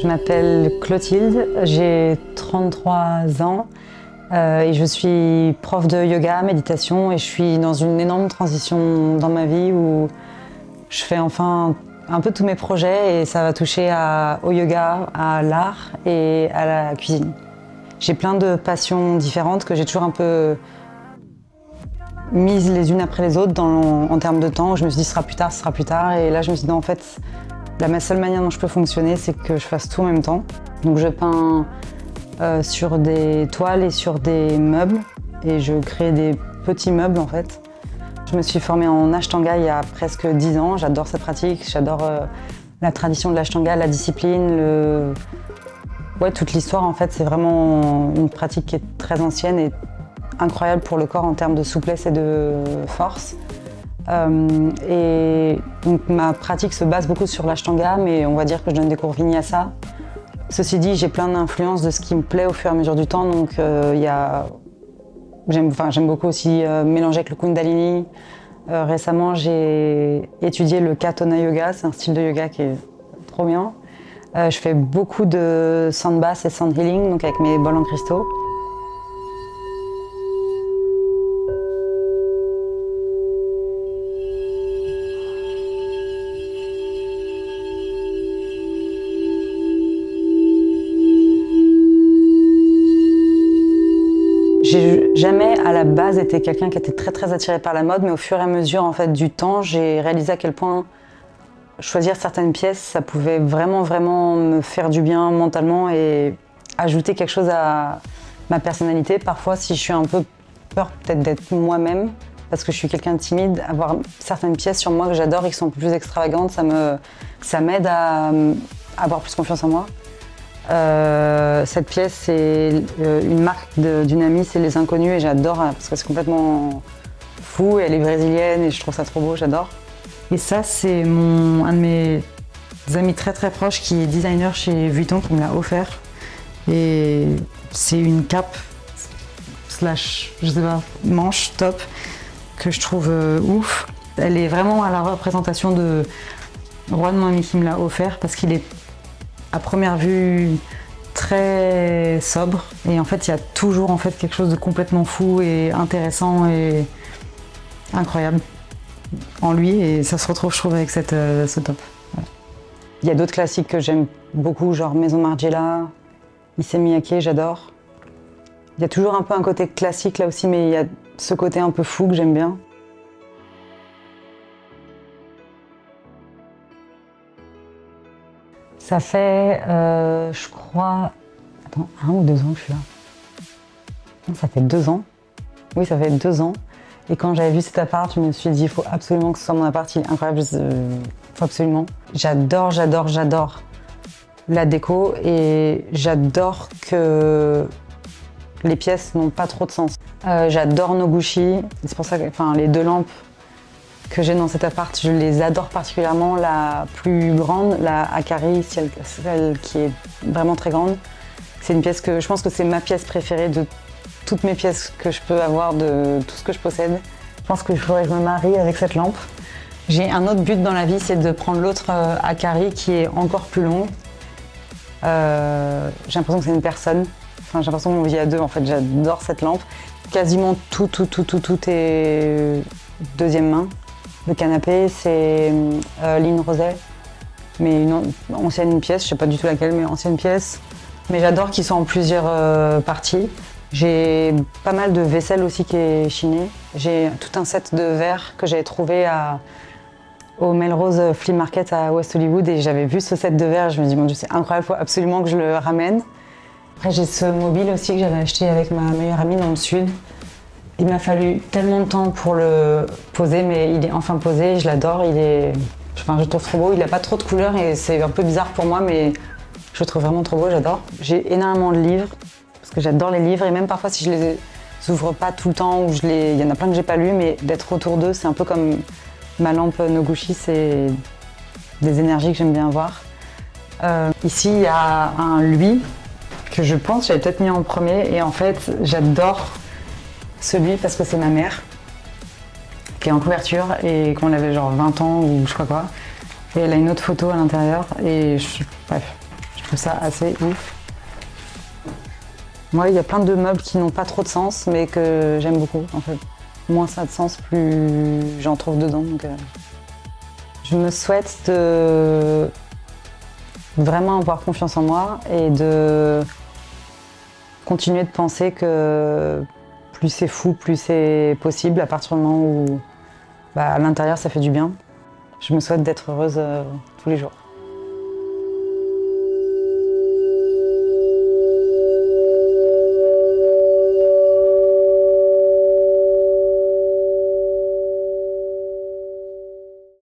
Je m'appelle Clotilde, j'ai 33 ans et je suis prof de yoga, méditation et je suis dans une énorme transition dans ma vie où je fais enfin un peu tous mes projets et ça va toucher au yoga, à l'art et à la cuisine. J'ai plein de passions différentes que j'ai toujours un peu mises les unes après les autres en termes de temps. Je me suis dit ce sera plus tard et là je me suis dit non, en fait la seule manière dont je peux fonctionner c'est que je fasse tout en même temps. Donc je peins sur des toiles et sur des meubles et je crée des petits meubles en fait. Je me suis formée en Ashtanga il y a presque 10 ans, j'adore cette pratique, j'adore la tradition de l'Ashtanga, la discipline, ouais, toute l'histoire en fait, c'est vraiment une pratique qui est très ancienne et incroyable pour le corps en termes de souplesse et de force. Et donc ma pratique se base beaucoup sur l'Ashtanga, mais on va dire que je donne des cours Vinyasa. Ceci dit, j'ai plein d'influences de ce qui me plaît au fur et à mesure du temps, donc j'aime beaucoup aussi mélanger avec le Kundalini. Récemment, j'ai étudié le Katona Yoga, c'est un style de yoga qui est trop bien. Je fais beaucoup de sand bath et sand healing, donc avec mes bols en cristaux. J'ai jamais à la base été quelqu'un qui était très attiré par la mode, mais au fur et à mesure en fait, du temps, j'ai réalisé à quel point choisir certaines pièces, ça pouvait vraiment me faire du bien mentalement et ajouter quelque chose à ma personnalité. Parfois, si je suis un peu peur peut-être d'être moi-même, parce que je suis quelqu'un de timide, avoir certaines pièces sur moi que j'adore et qui sont un peu plus extravagantes, ça m'aide à avoir plus confiance en moi. Cette pièce, c'est une marque d'une amie, c'est Les Inconnus, et j'adore parce que c'est complètement fou. Elle est brésilienne et je trouve ça trop beau, j'adore. Et ça, c'est un de mes amis très proches qui est designer chez Vuitton qui me l'a offert. Et c'est une cape slash, je sais pas, manche top que je trouve ouf. Elle est vraiment à la représentation de Juan, mon ami qui me l'a offert, parce qu'il est à première vue très sobre et en fait il y a toujours en fait quelque chose de complètement fou et intéressant et incroyable en lui et ça se retrouve je trouve avec ce top. Voilà. Il y a d'autres classiques que j'aime beaucoup, genre Maison Margiela, Issey Miyake, j'adore. Il y a toujours un peu un côté classique là aussi, mais il y a ce côté un peu fou que j'aime bien. Ça fait, je crois, 1 ou 2 ans que je suis là. Non, ça fait 2 ans. Oui, ça fait 2 ans. Et quand j'avais vu cet appart, je me suis dit, il faut absolument que ce soit mon appart, il est incroyable, il faut absolument. J'adore la déco et j'adore que les pièces n'ont pas trop de sens. J'adore Noguchi, c'est pour ça que les 2 lampes que j'ai dans cet appart, je les adore particulièrement. La plus grande, la Akari, celle qui est vraiment très grande. C'est une pièce que je pense que c'est ma pièce préférée de toutes mes pièces que je peux avoir, de tout ce que je possède. Je pense qu'il faudrait que je me marie avec cette lampe. J'ai un autre but dans la vie, c'est de prendre l'autre Akari qui est encore plus longue. J'ai l'impression que c'est une personne. J'ai l'impression qu'on vit à 2 en fait. J'adore cette lampe. Quasiment tout est deuxième main. Le canapé, c'est Ligne Roset, mais une ancienne pièce, je sais pas du tout laquelle, mais ancienne pièce. Mais j'adore qu'ils soient en plusieurs parties. J'ai pas mal de vaisselle aussi qui est chinée. J'ai tout un set de verres que j'avais trouvé au Melrose Flea Market à West Hollywood et j'avais vu ce set de verres. Je me dis, mon Dieu, c'est incroyable, il faut absolument que je le ramène. Après, j'ai ce mobile aussi que j'avais acheté avec ma meilleure amie dans le sud. Il m'a fallu tellement de temps pour le poser, mais il est enfin posé, je l'adore, je le trouve trop beau, il n'a pas trop de couleurs et c'est un peu bizarre pour moi, mais je le trouve vraiment trop beau, j'adore. J'ai énormément de livres, parce que j'adore les livres, et même parfois si je les ouvre pas tout le temps, il y en a plein que j'ai pas lus, mais d'être autour d'eux, c'est un peu comme ma lampe Noguchi, c'est des énergies que j'aime bien avoir. Ici, il y a un lui, que je pense j'avais peut-être mis en premier, et en fait, j'adore celui parce que c'est ma mère qui est en couverture et qu'on avait genre 20 ans ou je sais pas quoi. Et elle a une autre photo à l'intérieur et bref, je trouve ça assez ouf. Moi, il y a plein de meubles qui n'ont pas trop de sens, mais que j'aime beaucoup, en fait. Moins ça a de sens, plus j'en trouve dedans. Donc, je me souhaite de vraiment avoir confiance en moi et de continuer de penser que plus c'est fou, plus c'est possible à partir du moment où à l'intérieur ça fait du bien. Je me souhaite d'être heureuse tous les jours.